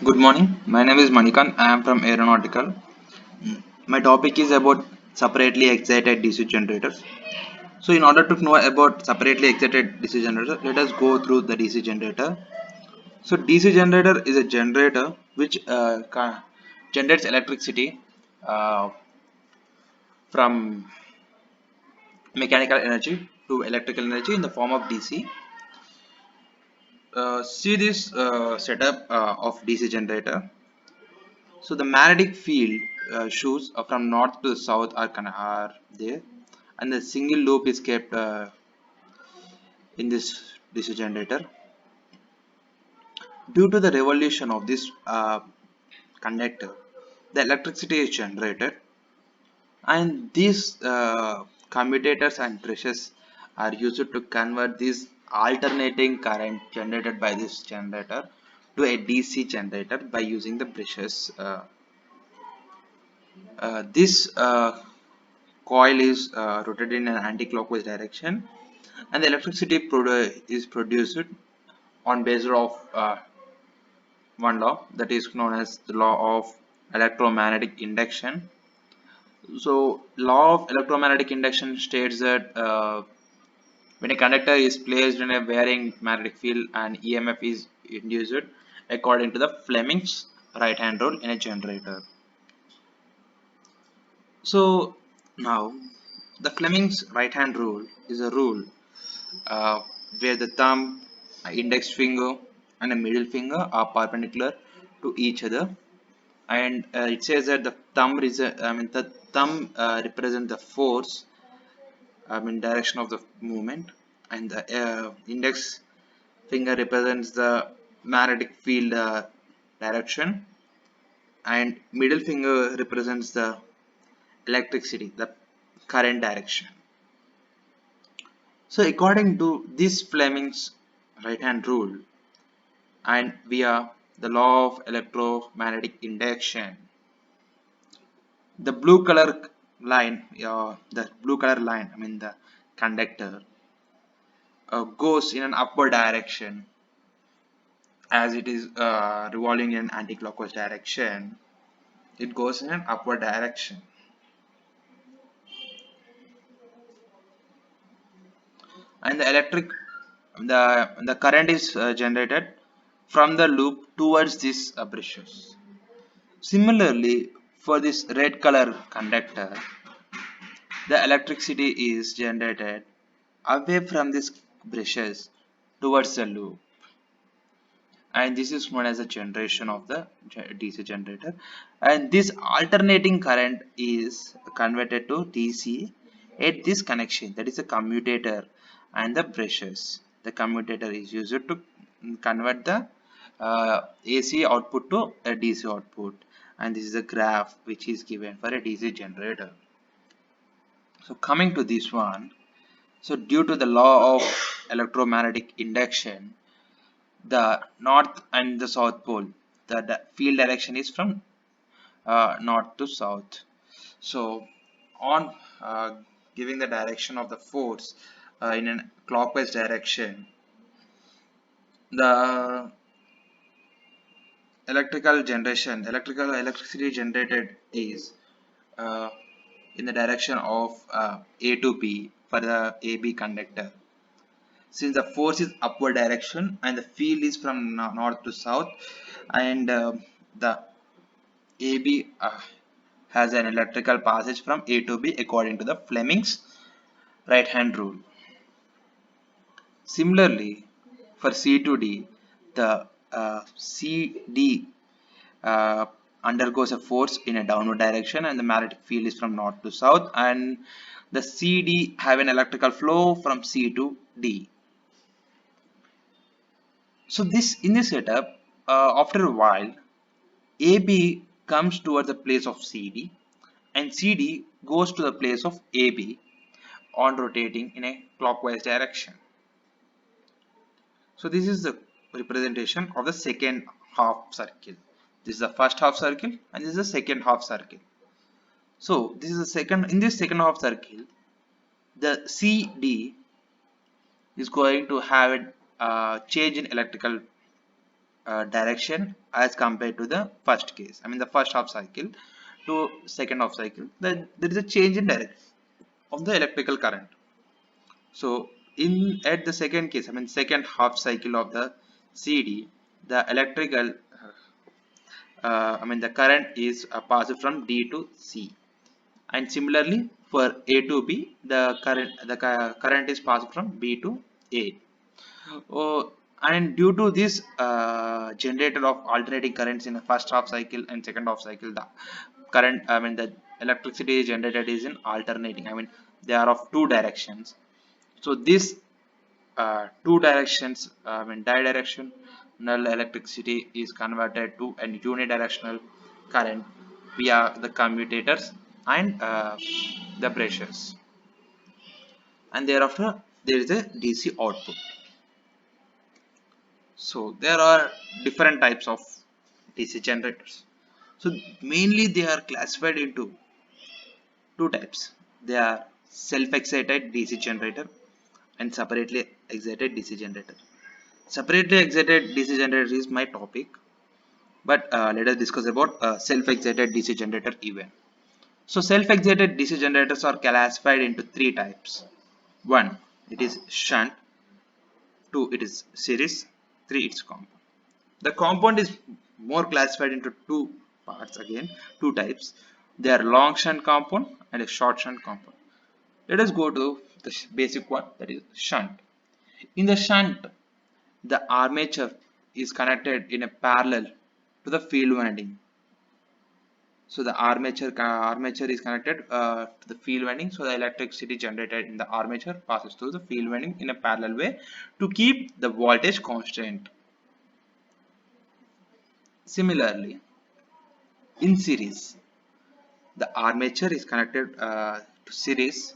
Good morning. My name is Manikant. I am from Aeronautical. My topic is about separately excited DC generators. So, in order to know about separately excited DC generator, let us go through the DC generator. So, DC generator is a generator which generates electricity uh, from mechanical energy to electrical energy in the form of DC. See this setup of DC generator. So the magnetic field shoes from north to south are there, and the single loop is kept in this DC generator. Due to the revolution of this conductor, the electricity is generated, and these commutators and brushes are used to convert this alternating current generated by this generator to a DC generator by using the brushes. This coil is rotated in an anti-clockwise direction, and the electricity is produced on basis of one law, that is known as the law of electromagnetic induction. So law of electromagnetic induction states that when a conductor is placed in a varying magnetic field, an EMF is induced according to the Fleming's right hand rule in a generator. So now the Fleming's right hand rule is a rule uh, where the thumb, index finger, and the middle finger are perpendicular to each other, and it says that the thumb represents the force, direction of the movement, and the index finger represents the magnetic field direction, and middle finger represents the electricity, the current direction. So according to this Fleming's right hand rule, and via the law of electromagnetic induction, the blue color the conductor goes in an upward direction as it is revolving in an anti-clockwise direction. It goes in an upward direction, and the current is generated from the loop towards these brushes. Similarly, for this red color conductor, the electricity is generated away from these brushes towards the loop, and this is known as a generation of the DC generator. And this alternating current is converted to DC at this connection, that is a commutator and the brushes. The commutator is used to convert the AC output to a DC output, and this is a graph which is given for a DC generator. So coming to this one, so due to the law of electromagnetic induction, the north and the south pole, the field direction is from north to south. So on giving the direction of the force in a clockwise direction, the electricity generated is uh, in the direction of A to B for the AB conductor. Since the force is upward direction and the field is from north to south, and the AB has an electrical passage from A to B according to the Fleming's right hand rule. Similarly, for C to D, the CD uh, undergoes a force in a downward direction, and the magnetic field is from north to south, and the CD have an electrical flow from C to D. So this in this setup, after a while, AB comes towards the place of CD, and CD goes to the place of AB on rotating in a clockwise direction. So this is the representation of the second half circle. This is the first half circle, and this is the second half circle. So this is the second, in this second half circle, the CD is going to have a change in electrical direction as compared to the first case. I mean the first half cycle to second half cycle. Then there is a change in direction of the electrical current. So in at the second case, I mean second half cycle of the CD, the electrical I mean the current is passed from D to C, and similarly for A to B, the current is passed from B to A. Oh, and due to this generator of alternating currents in the first half cycle and second half cycle, the current, I mean the electricity generated is in alternating. I mean they are of two directions. So this two directions, I mean bidirectional electricity is converted to an unidirectional current via the commutators and the brushes, and thereafter there is a DC output. So there are different types of DC generators. So mainly they are classified into two types. They are self-excited DC generator and separately excited DC generator. Separately excited DC generator is my topic, but let us discuss about self-excited DC generator even. So self-excited DC generators are classified into three types. One, it is shunt. Two, it is series. Three, it's compound. The compound is more classified into two parts again, two types. They are long shunt compound and a short shunt compound. Let us go to the basic one, that is shunt. In the shunt, the armature is connected in a parallel to the field winding. So the armature is connected to the field winding. So the electricity generated in the armature passes through the field winding in a parallel way to keep the voltage constant. Similarly, in series, the armature is connected to series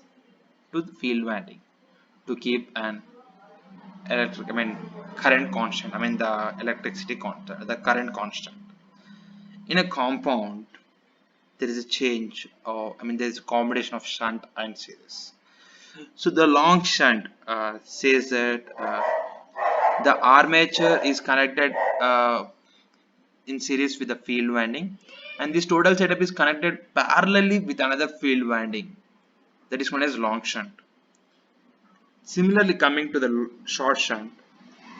to the field winding to keep an current constant. I mean the electricity constant, the current constant. In a compound, there is a change, or I mean there is a combination of shunt and series. So the long shunt says that the armature is connected in series with the field winding, and this total setup is connected parallelly with another field winding, that is known as long shunt. Similarly, coming to the short shunt,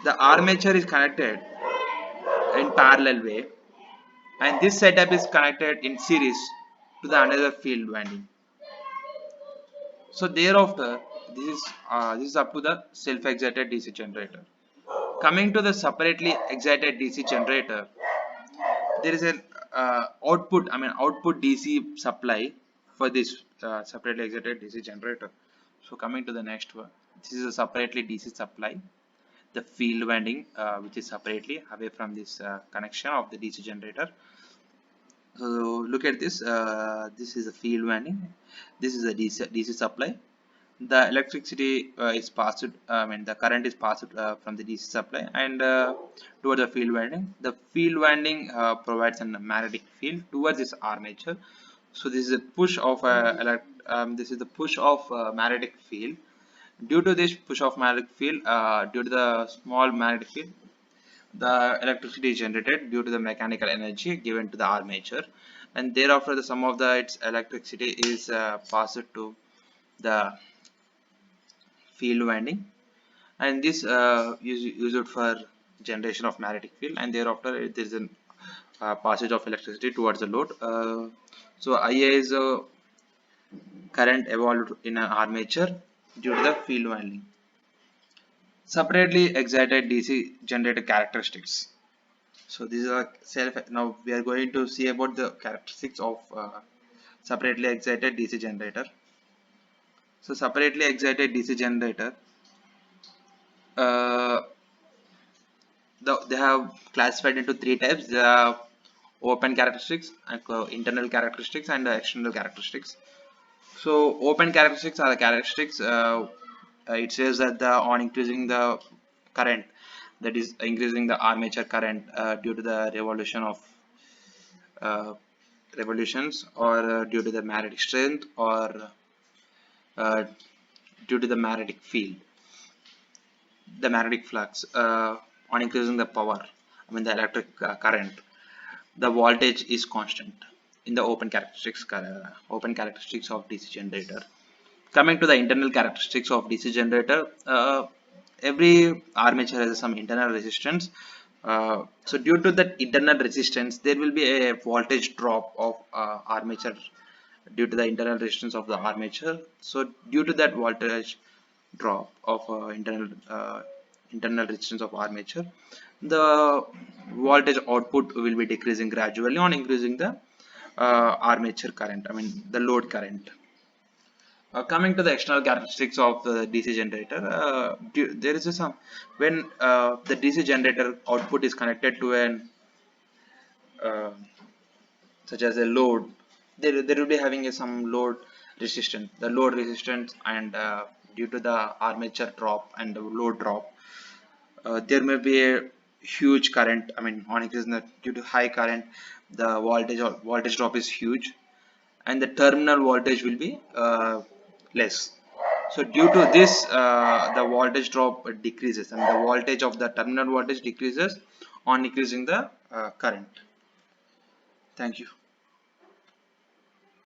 the armature is connected in parallel way, and this setup is connected in series to the another field winding. So thereafter, this is up to the self-excited DC generator. Coming to the separately excited DC generator, there is an output, I mean output DC supply for this separately excited DC generator. So coming to the next one, this is a separately DC supply, the field winding which is separately away from this connection of the DC generator. So look at this, this is a field winding, this is a DC supply. The electricity is passed, I mean the current is passed from the DC supply and towards the field winding. The field winding provides a magnetic field towards this armature. So this is a push of this is the push of magnetic field. Due to this push of magnetic field, due to the small magnetic field, the electricity is generated due to the mechanical energy given to the armature, and thereafter the sum of the its electricity is passed to the field winding, and this used for generation of magnetic field, and thereafter there is a passage of electricity towards the load. So IA is current evolved in an armature due to the field winding. Separately excited DC generator characteristics. So these are now we are going to see about the characteristics of separately excited DC generator. So separately excited DC generator, uh, they have classified into three types. They have open characteristics, and internal characteristics, and external characteristics. So open characteristics are the characteristics. It says that on increasing the current, that is increasing the armature current due to the uh, revolutions, or due to the magnetic strength, or uh, due to the magnetic field, the magnetic flux, on increasing the power, the electric current, the voltage is constant in the open characteristics of DC generator. Coming to the internal characteristics of DC generator, every armature has some internal resistance. So due to that internal resistance, there will be a voltage drop of armature due to the internal resistance of the armature. So due to that voltage drop of internal resistance of armature, the voltage output will be decreasing gradually on increasing the armature current, the load current. Coming to the external characteristics of the DC generator, there is some when the DC generator output is connected to an uh, such as a load, there will be having some load resistance. The load resistance and due to the armature drop and the load drop, there may be a huge current. On increasing due to high current, the voltage drop is huge, and the terminal voltage will be less. So due to this, the voltage drop decreases, and the voltage of the terminal voltage decreases on increasing the current. Thank you.